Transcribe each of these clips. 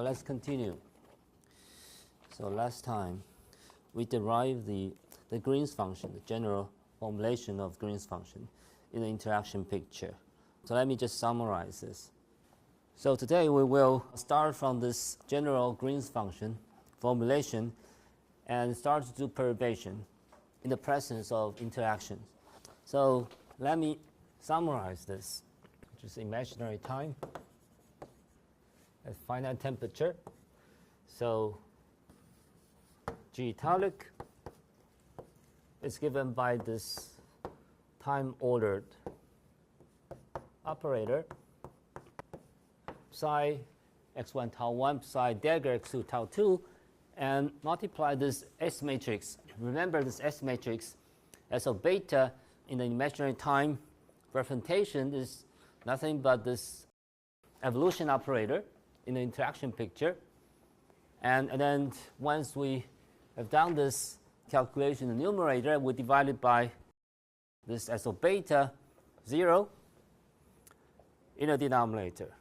let's continue. So last time we derived the Green's function, the general formulation of Green's function in the interaction picture. So let me just summarize this. So today we will start from this general Green's function formulation and start to do perturbation in the presence of interactions. So let me summarize this, which is imaginary time at finite temperature. So G italic is given by this time-ordered operator psi x1 tau 1 psi dagger x2 tau 2, and multiply this S matrix. Remember this S matrix as of beta in the imaginary time representation is nothing but this evolution operator in the interaction picture. And then once we have done this calculation in the numerator, we divide it by this S of beta 0 in the denominator.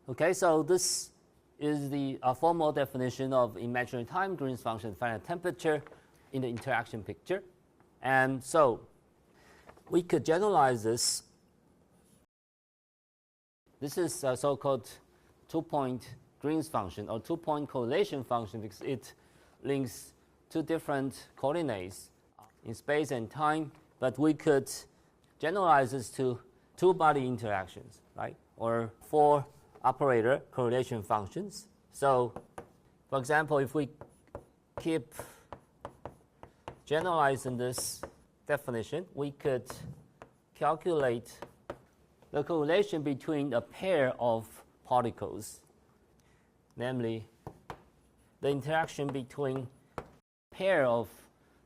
Okay, so this is the formal definition of imaginary time Green's function at finite temperature in the interaction picture. And so we could generalize this. This is a so-called two-point Green's function or two-point correlation function because it links two different coordinates in space and time, but we could generalize this to two-body interactions, right? Or four operator correlation functions. So for example, if we keep generalizing this definition, we could calculate the correlation between a pair of particles, namely the interaction between a pair of,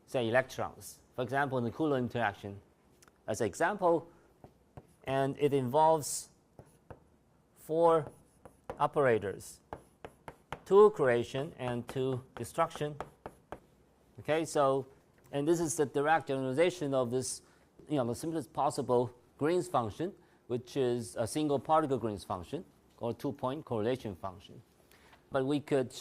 say, electrons. For example, in the Coulomb interaction as an example, and it involves four operators, two creation and two destruction. Okay, so, and this is the direct generalization of this, the simplest possible Green's function, which is a single particle Green's function or two-point correlation function. But we could,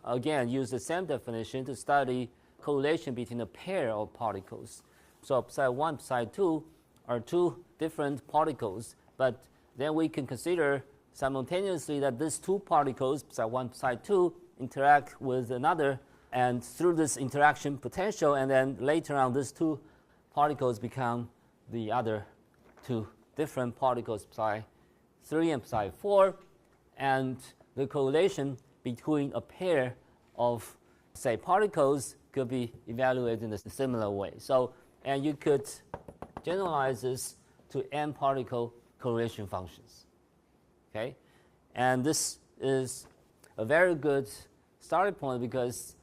again, use the same definition to study correlation between a pair of particles. So psi 1, psi 2 are two different particles, but then we can consider simultaneously that these two particles, psi 1, psi 2, interact with another, and through this interaction potential, and then later on these two particles become the other two different particles, psi 3 and psi 4, and the correlation between a pair of, say, particles could be evaluated in a similar way. So, and you could generalize this to n particle correlation functions. Okay, and this is a very good starting point because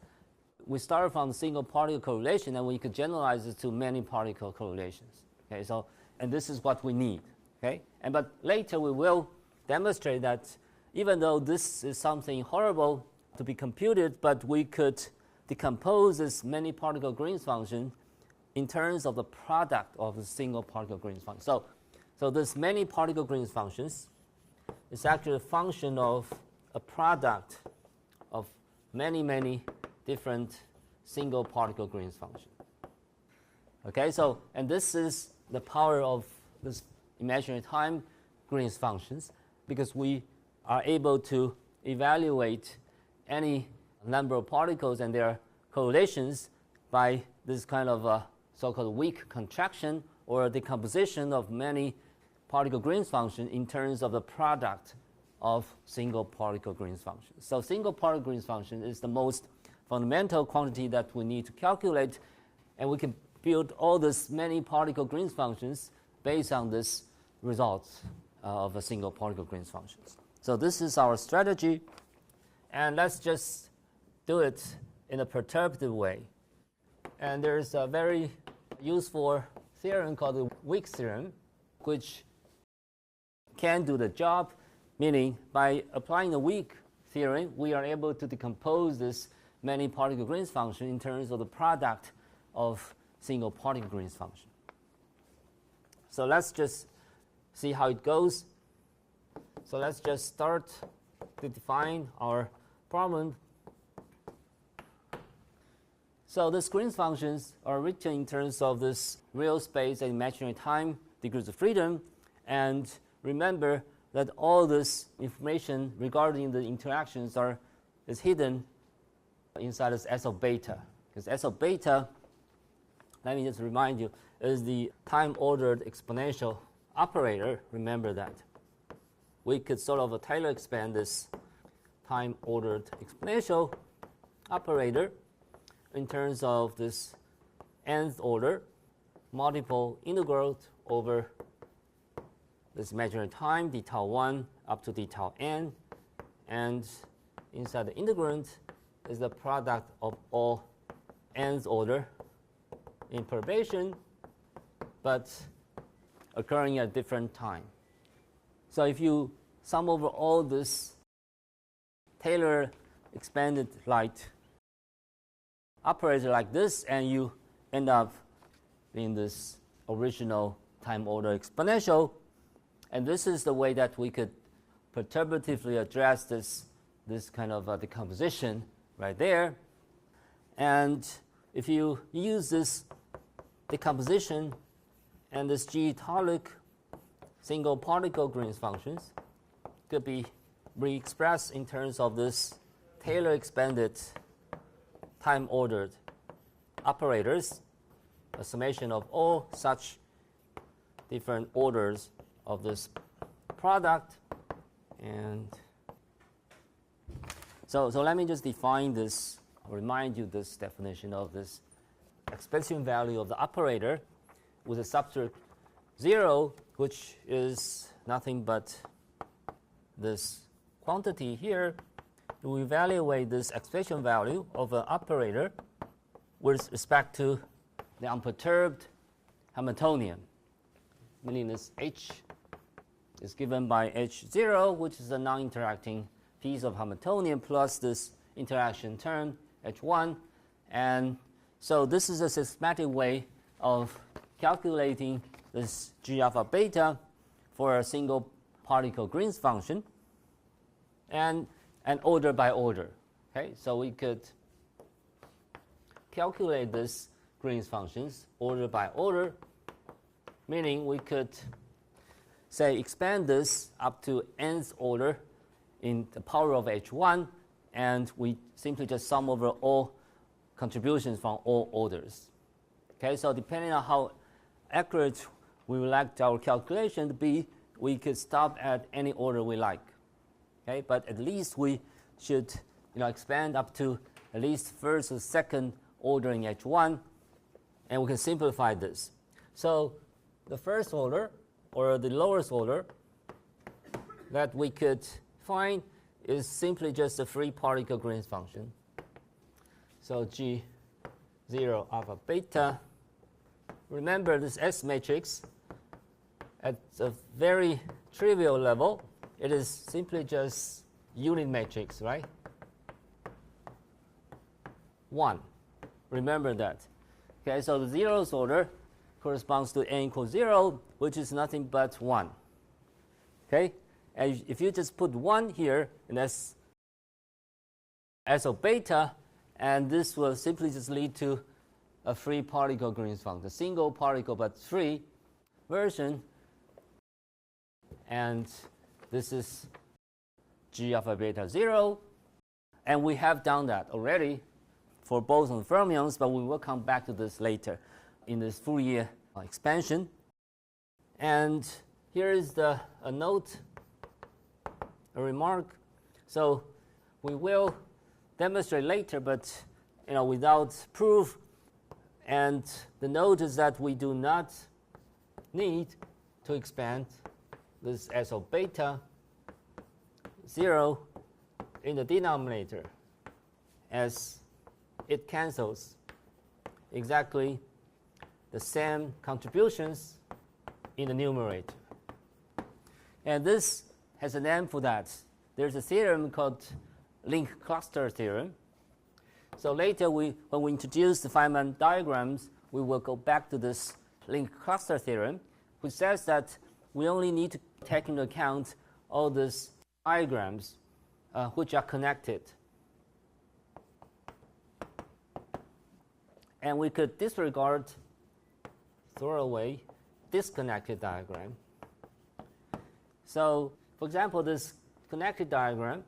we start from single particle correlation and we could generalize it to many particle correlations. Okay, so and this is what we need. Okay, and but later we will demonstrate that even though this is something horrible to be computed, but we could decompose this many particle Green's function in terms of the product of the single particle Green's function. So this many particle Green's functions is actually a function of a product of many different single particle Green's function. Okay, so and this is the power of this imaginary time Green's functions because we are able to evaluate any number of particles and their correlations by this kind of so-called Wick contraction or decomposition of many particle Green's function in terms of the product of single particle Green's function. So single particle Green's function is the most fundamental quantity that we need to calculate, and we can build all these many particle Green's functions based on this results of a single particle Green's functions. So this is our strategy, and let's just do it in a perturbative way. And there's a very useful theorem called the Wick theorem, which can do the job, meaning by applying the Wick theorem, we are able to decompose this many particle Green's function in terms of the product of single particle Green's function. So let's just see how it goes. So let's just start to define our problem. So the Green's functions are written in terms of this real space and imaginary time degrees of freedom. And remember that all this information regarding the interactions is hidden inside this S of beta. Because S of beta, let me just remind you, is the time-ordered exponential operator. Remember that. We could sort of Taylor expand this time-ordered exponential operator in terms of this nth order multiple integral over this imaginary time d tau 1 up to d tau n, and inside the integrand is the product of all nth order in perturbation, but occurring at different time. So if you sum over all this Taylor expanded light operator like this, and you end up in this original time order exponential. And this is the way that we could perturbatively address this kind of decomposition right there. And if you use this decomposition and this G-tolic single particle Green's functions could be re-expressed in terms of this Taylor expanded time-ordered operators, a summation of all such different orders of this product. And so let me just define this, remind you this definition of this expression value of the operator with a subscript 0, which is nothing but this quantity here. We evaluate this expression value of an operator with respect to the unperturbed Hamiltonian, meaning this H is given by H0, which is a non-interacting piece of Hamiltonian, plus this interaction term H1. And so this is a systematic way of calculating this G alpha beta for a single particle Green's function, and order by order. Okay, so we could calculate this Green's functions order by order, meaning we could say expand this up to nth order in the power of H1, and we simply just sum over all contributions from all orders. Okay, so depending on how accurate we would like our calculation to be, we could stop at any order we like. Okay, but at least we should expand up to at least first or second order in H1, and we can simplify this. So the first order, or the lowest order, that we could find is simply just a free particle Green's function. So G0 alpha beta. Remember this S matrix at a very trivial level, it is simply just unit matrix, right? 1. Remember that. Okay, so the zeroth order corresponds to n equals 0, which is nothing but 1. Okay, and if you just put 1 here, and that's S of beta, and this will simply just lead to a free particle Green's function, a single particle but free version. And this is G alpha beta 0. And we have done that already for boson fermions, but we will come back to this later in this Fourier expansion. And here is a note, a remark. So we will demonstrate later, but without proof. And the note is that we do not need to expand this S of beta 0 in the denominator, as it cancels exactly the same contributions in the numerator. And this has a name for that. There's a theorem called link cluster theorem. So later, when we introduce the Feynman diagrams, we will go back to this link cluster theorem, which says that we only need to take into account all these diagrams which are connected. And we could disregard, throw away, disconnected diagram. So, for example, this connected diagram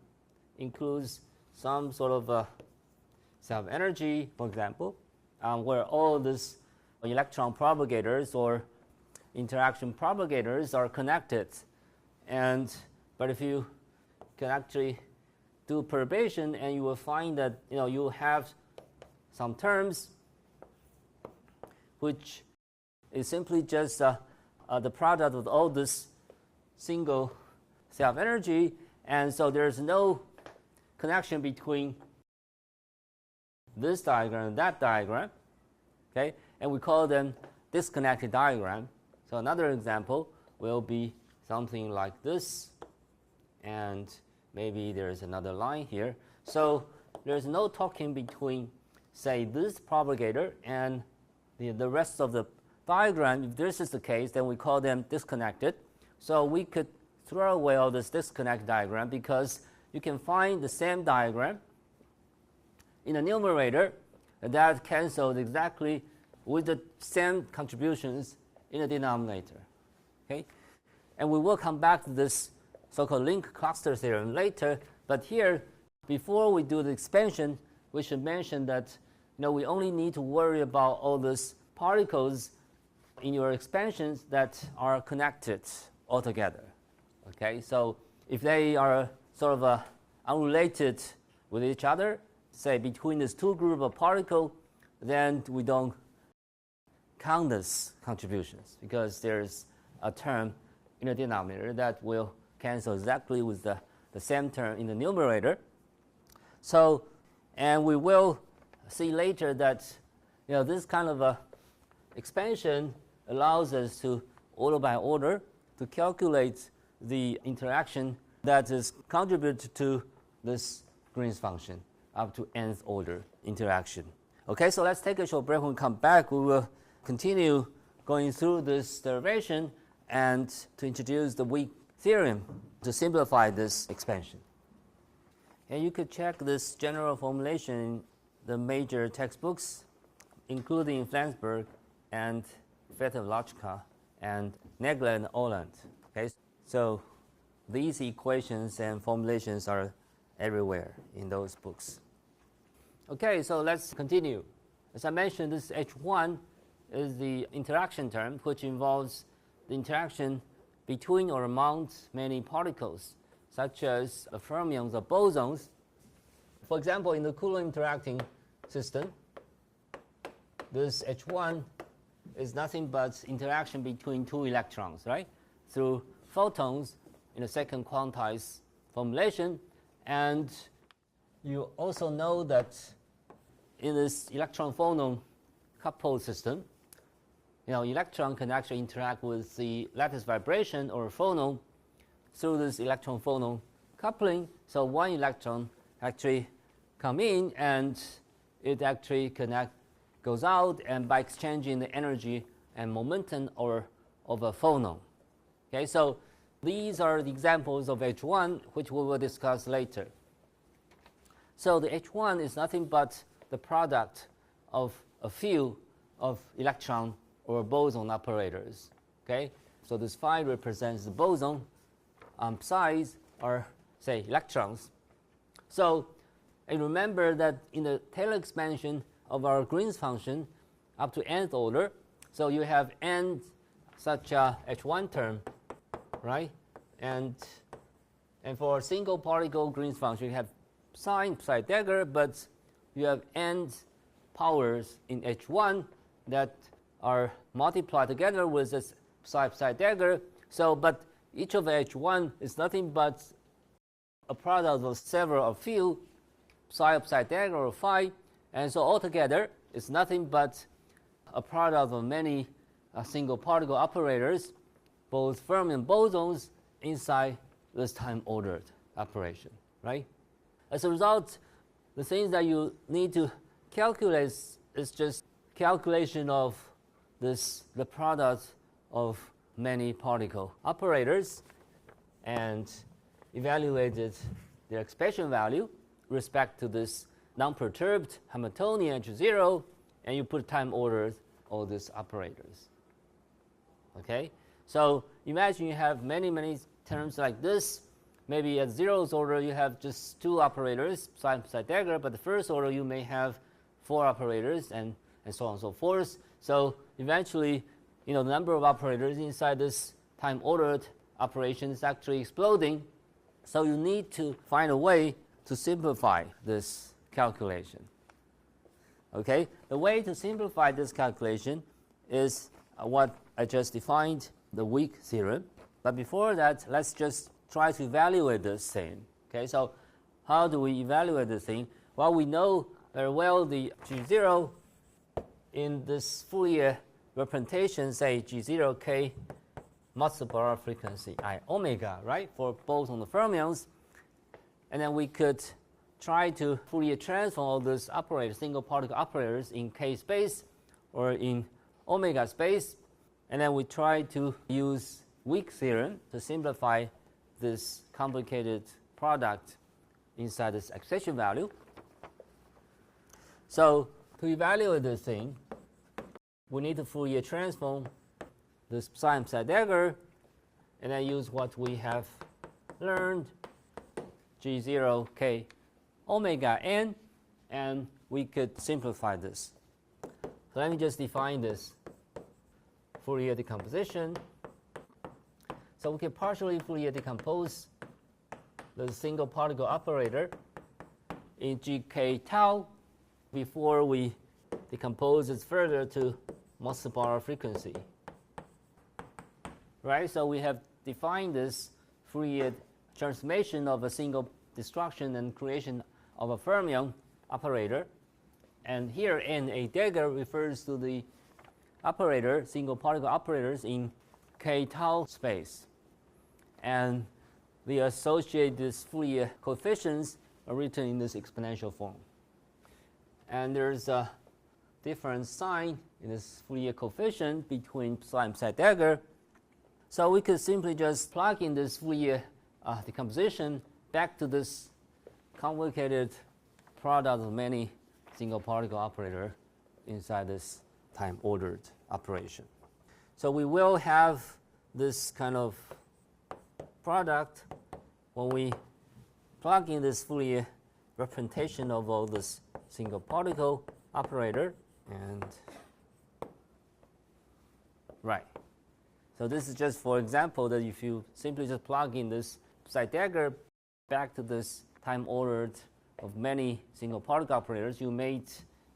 includes some sort of self-energy, for example, where all these electron propagators or interaction propagators are connected. But if you can actually do perturbation, and you will find that you have some terms which is simply just the product of all this single self-energy, and so there's no connection between this diagram and that diagram, okay? And we call them disconnected diagram. So another example will be something like this, and maybe there's another line here. So there's no talking between, say, this propagator and the rest of the diagram. If this is the case, then we call them disconnected. So we could throw away all this disconnect diagram, because you can find the same diagram in the numerator that cancels exactly with the same contributions in the denominator. Okay? And we will come back to this so-called link cluster theorem later, but here, before we do the expansion, we should mention that we only need to worry about all these particles in your expansions that are connected altogether. Okay, so if they are sort of unrelated with each other, say between these two groups of particles, then we don't count these contributions, because there's a term in the denominator that will cancel exactly with the same term in the numerator. So, and we will see later that this kind of expansion allows us to, order by order, to calculate the interaction that is contributed to this Green's function up to nth order interaction. Okay, so let's take a short break. When we come back, we will continue going through this derivation and to introduce the Wick theorem to simplify this expansion. And you could check this general formulation in the major textbooks, including Flansburg and Lec09 and Nagler and Oland. Okay, so these equations and formulations are everywhere in those books. Okay, so let's continue. As I mentioned, this H1 is the interaction term, which involves the interaction between or among many particles, such as fermions or bosons. For example, in the Coulomb interacting system, this H1 is nothing but interaction between two electrons, right? Through photons in the second quantized formulation. And you also know that in this electron-phonon coupled system, electron can actually interact with the lattice vibration or phonon through this electron-phonon coupling. So one electron actually come in, and it actually goes out, and by exchanging the energy and momentum of a phonon. Okay, so these are the examples of H1, which we will discuss later. So the H1 is nothing but the product of a few of electron or boson operators. Okay, so this phi represents the boson, psi's are, say, electrons. So, and remember that in the Taylor expansion of our Green's function up to nth order, so you have n such a H1 term, right? And for a single particle Green's function, you have psi dagger, but you have n powers in H1 that are multiplied together with this psi dagger. So, but each of H1 is nothing but a product of several of few psi dagger or phi, and so altogether it's nothing but a product of many single particle operators, both fermi and bosons, inside this time ordered operation, right? As a result, the things that you need to calculate is just calculation of the product of many particle operators, and evaluate it the expression value with respect to this non-perturbed Hamiltonian H0, and you put time ordered all these operators. Okay, so imagine you have many terms like this. Maybe at zeroth order you have just 2 operators side by side dagger, but the first order you may have 4 operators and so on and so forth. So eventually, the number of operators inside this time ordered operation is actually exploding. So you need to find a way to simplify this calculation. Okay, the way to simplify this calculation is what I just defined, the Wick theorem. But before that, let's just try to evaluate this thing. Okay, so how do we evaluate this thing? Well, we know very well the G0 in this Fourier representation, say G0k multiple frequency I omega, right, for boson fermions. And then we could try to Fourier transform all those operators, single particle operators, in k space or in omega space. And then we try to use Wick theorem to simplify this complicated product inside this excitation value. So to evaluate this thing, we need to Fourier transform this psi psi dagger, and then use what we have learned, G0k omega n, and we could simplify this. So let me just define this Fourier decomposition. So we can partially Fourier decompose the single particle operator in gk tau before we decompose it further to multiple frequency. Right? So we have defined this Fourier transformation of a single destruction and creation of a fermion operator. And here NA dagger refers to the operator, single particle operators in k tau space. And we associate these Fourier coefficients are written in this exponential form. And there's a different sign in this Fourier coefficient between psi and psi dagger. So we could simply just plug in this Fourier decomposition back to this complicated product of many single particle operator inside this time ordered operation. So we will have this kind of product when we plug in this Fourier representation of all this single particle operator. And right. So this is just for example that if you simply just plug in this psi dagger back to this time ordered of many single particle operators, you may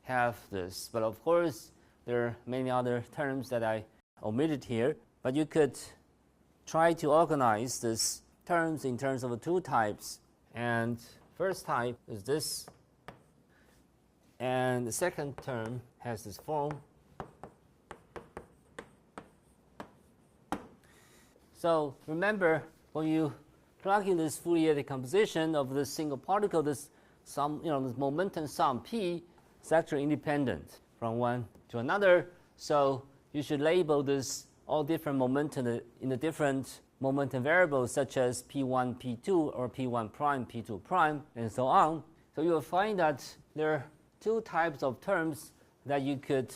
have this. But of course, there are many other terms that I omitted here. But you could try to organize these terms in terms of 2 types. And first type is this. And the second term has this form. So remember, when you plug in this Fourier decomposition of this single particle, this sum, this momentum sum p is actually independent from one to another. So you should label this all different momentum in the different momentum variables, such as p1, p2, or p1 prime, p2 prime, and so on. So you will find that there are 2 types of terms that you could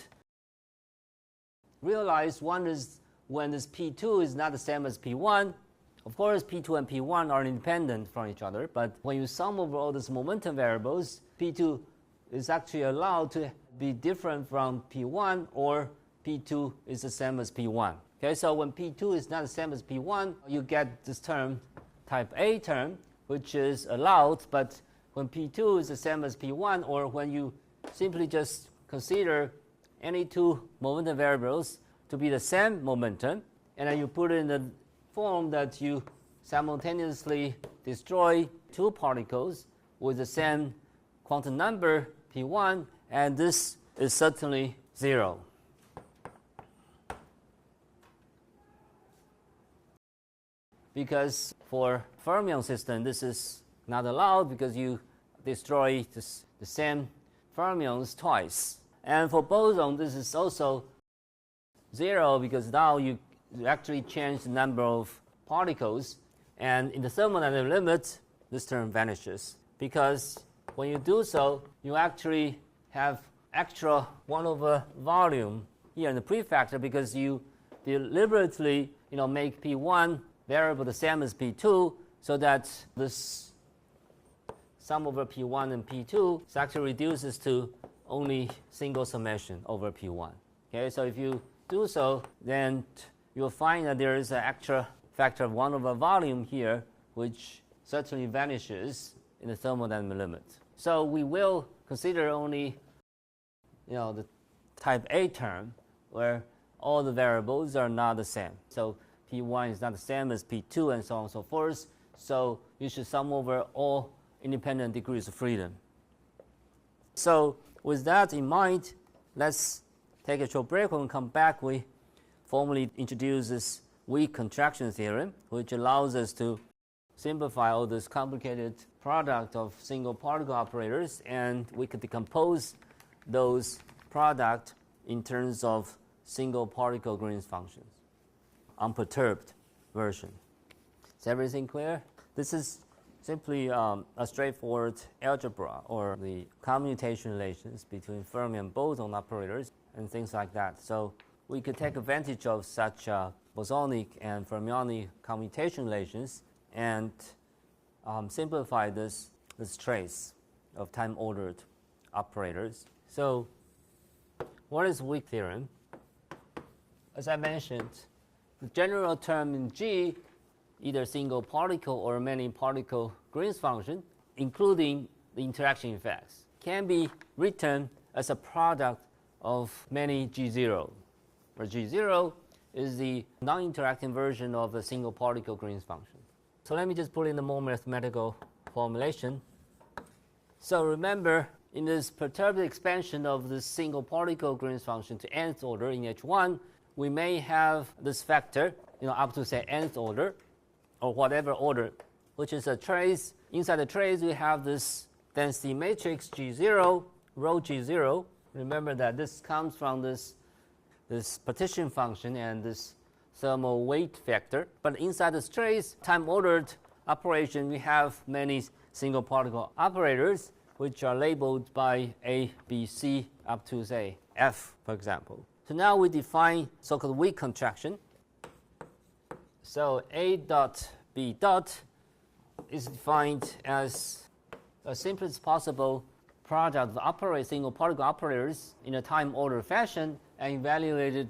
realize. One is when this p2 is not the same as p1. Of course, p2 and p1 are independent from each other, but when you sum over all these momentum variables, p2 is actually allowed to be different from p1, or p2 is the same as p1. Okay, so when p2 is not the same as p1, you get this term, type A term, which is allowed. But when p2 is the same as p1, or when you simply just consider any 2 momentum variables to be the same momentum, and then you put it in the form that you simultaneously destroy 2 particles with the same quantum number p1, and this is certainly 0. Because for fermion system, this is not allowed because you destroy the same fermions twice. And for boson, this is also 0 because now you actually change the number of particles. And in the thermodynamic limit, this term vanishes, because when you do so, you actually have extra 1 over volume here in the prefactor, because you deliberately make P1 variable the same as P2, so that this sum over P1 and P2 actually reduces to only single summation over P1. Okay, so if you do so, then you'll find that there is an extra factor of 1 over volume here, which certainly vanishes in the thermodynamic limit. So we will consider only the type A term, where all the variables are not the same. So P1 is not the same as P2 and so on and so forth. So you should sum over all independent degrees of freedom. So with that in mind, let's take a short break. When we come back, we formally introduce this Wick contraction theorem, which allows us to simplify all this complicated product of single particle operators, and we could decompose those product in terms of single particle Green's functions, unperturbed version. Is everything clear? This is simply a straightforward algebra, or the commutation relations between Fermi and boson operators and things like that. So we could take advantage of such bosonic and fermionic commutation relations and simplify this trace of time-ordered operators. So what is Wick theorem? As I mentioned, the general term in G, either single particle or many particle Green's function, including the interaction effects, can be written as a product of many G0, where G0 is the non-interacting version of the single particle Green's function. So let me just put in a more mathematical formulation. So remember, in this perturbed expansion of the single particle Green's function to nth order in H1, we may have this factor, up to say nth order, or whatever order, which is a trace. Inside the trace, we have this density matrix G0, rho G0. Remember that this comes from this partition function and this thermal weight factor. But inside this trace, time-ordered operation, we have many single particle operators, which are labeled by A, B, C, up to, say, F, for example. So now we define so-called Wick contraction. So A dot B dot is defined as the simplest possible product of single particle operators in a time-order fashion and evaluated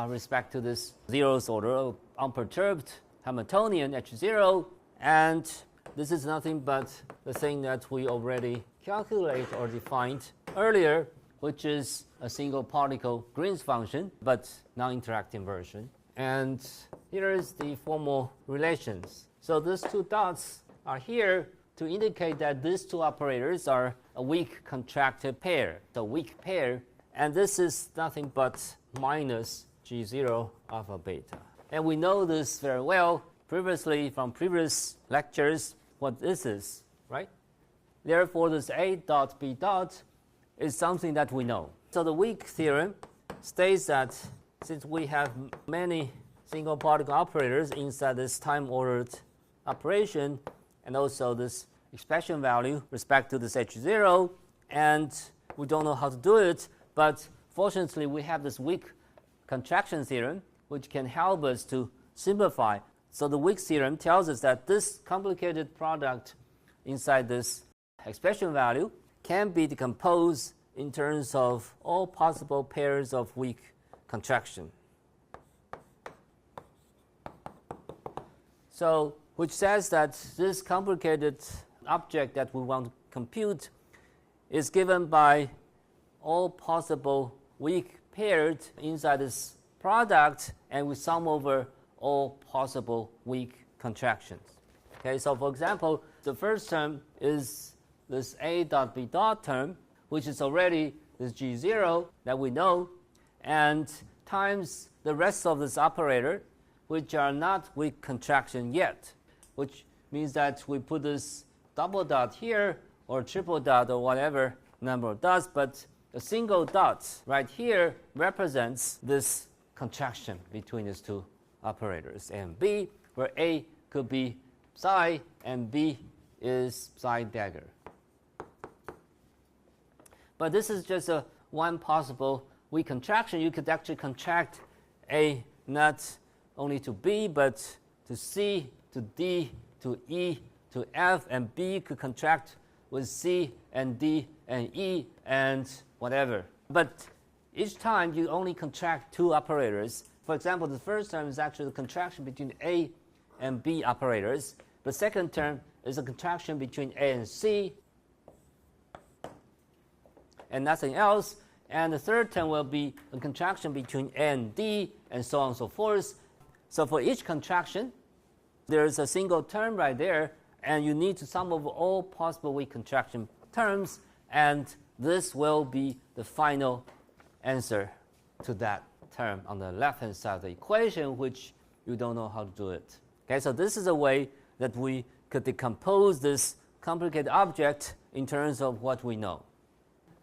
respect to this zeroth order, unperturbed Hamiltonian H0. And this is nothing but the thing that we already calculated or defined earlier, which is a single particle Green's function, but non-interacting version. And here is the formal relations. So these two dots are here to indicate that these two operators are a Wick contracted pair, the Wick pair, and this is nothing but minus G0 alpha beta. And we know this very well previously from previous lectures what this is, right? Therefore, this A dot B dot is something that we know. So the Wick theorem states that since we have many single particle operators inside this time-ordered operation, and also this expression value respect to this H0, and we don't know how to do it, but fortunately we have this Wick contraction theorem, which can help us to simplify. So the Wick theorem tells us that this complicated product inside this expression value can be decomposed in terms of all possible pairs of Wick contraction. So, which says that this complicated object that we want to compute is given by all possible Wick pairs inside this product, and we sum over all possible Wick contractions. Okay, so for example, the first term is this A dot B dot term, which is already this G0 that we know, and times the rest of this operator, which are not Wick contraction yet, which means that we put this double dot here, or triple dot, or whatever number of dots, but a single dot right here represents this contraction between these two operators, A and B, where A could be psi and B is psi dagger. But this is just one possible weak contraction. You could actually contract A not only to B, but to C, to D, to E, to F, and B could contract with C and D and E and whatever. But each time you only contract two operators. For example, the first term is actually the contraction between A and B operators. The second term is a contraction between A and C and nothing else. And the third term will be a contraction between A and D, and so on and so forth. So for each contraction, there's a single term right there, and you need to sum over all possible weak contraction terms, and this will be the final answer to that term on the left-hand side of the equation, which you don't know how to do it. Okay, so this is a way that we could decompose this complicated object in terms of what we know.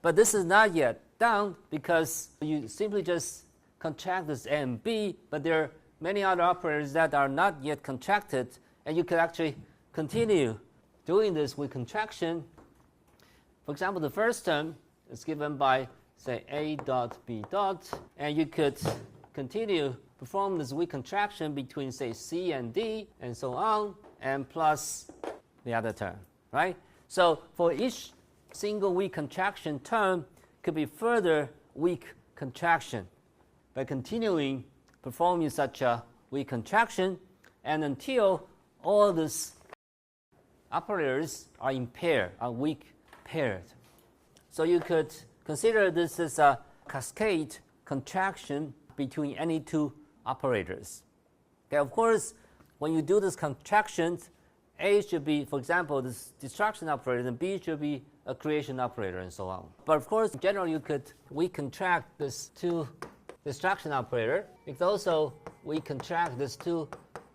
But this is not yet done, because you simply just contract this A and B, but there are many other operators that are not yet contracted, and you could actually continue doing this with contraction. For example, the first term is given by, say, A dot B dot, and you could continue perform this weak contraction between, say, C and D, and so on, and plus the other term, right? So for each single weak contraction term could be further weak contraction by continuing performing such a weak contraction, and until all these operators are in pair, are weak paired. So you could consider this as a cascade contraction between any two operators. Okay, of course, when you do this contraction, A should be, for example, this destruction operator, and B should be a creation operator, and so on. But of course, in general, you could weak contract this two destruction operator. You could also weak contract these two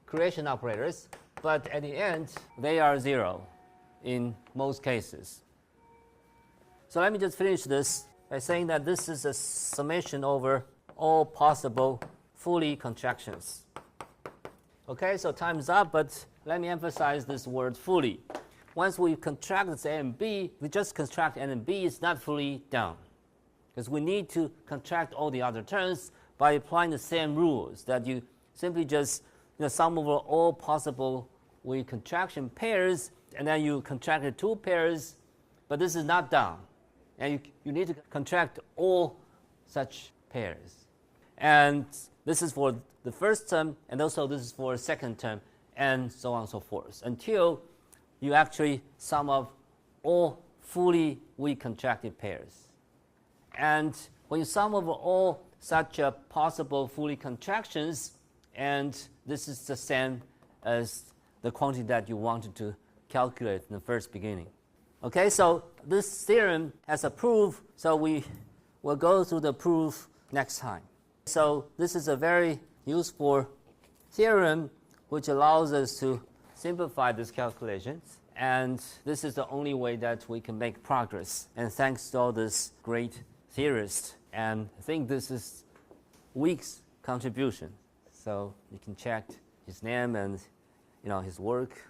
creation operators, but at the end, they are zero in most cases. So let me just finish this by saying that this is a summation over all possible fully contractions. Okay, so time's up, but let me emphasize this word fully. Once we contract this A and B, we just contract N and B, it's not fully done, because we need to contract all the other terms by applying the same rules, that you simply just sum over all possible weak contraction pairs, and then you contract the two pairs, but this is not done. And you need to contract all such pairs. And this is for the first term, and also this is for the second term, and so on and so forth, until you actually sum up all fully weak contracted pairs. And when you sum over all such possible fully contractions, and this is the same as the quantity that you wanted to calculate in the first beginning. Okay, so this theorem has a proof, so we will go through the proof next time. So this is a very useful theorem which allows us to simplify these calculations, and this is the only way that we can make progress. And thanks to all these great theorists, and I think this is Wick's contribution. So you can check his name and his work.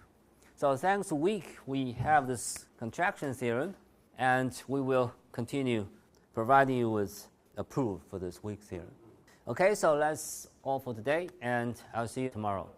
So thanks to Wick, we have this contraction theorem, and we will continue providing you with a proof for this Wick theorem. Okay, so that's all for today, and I'll see you tomorrow.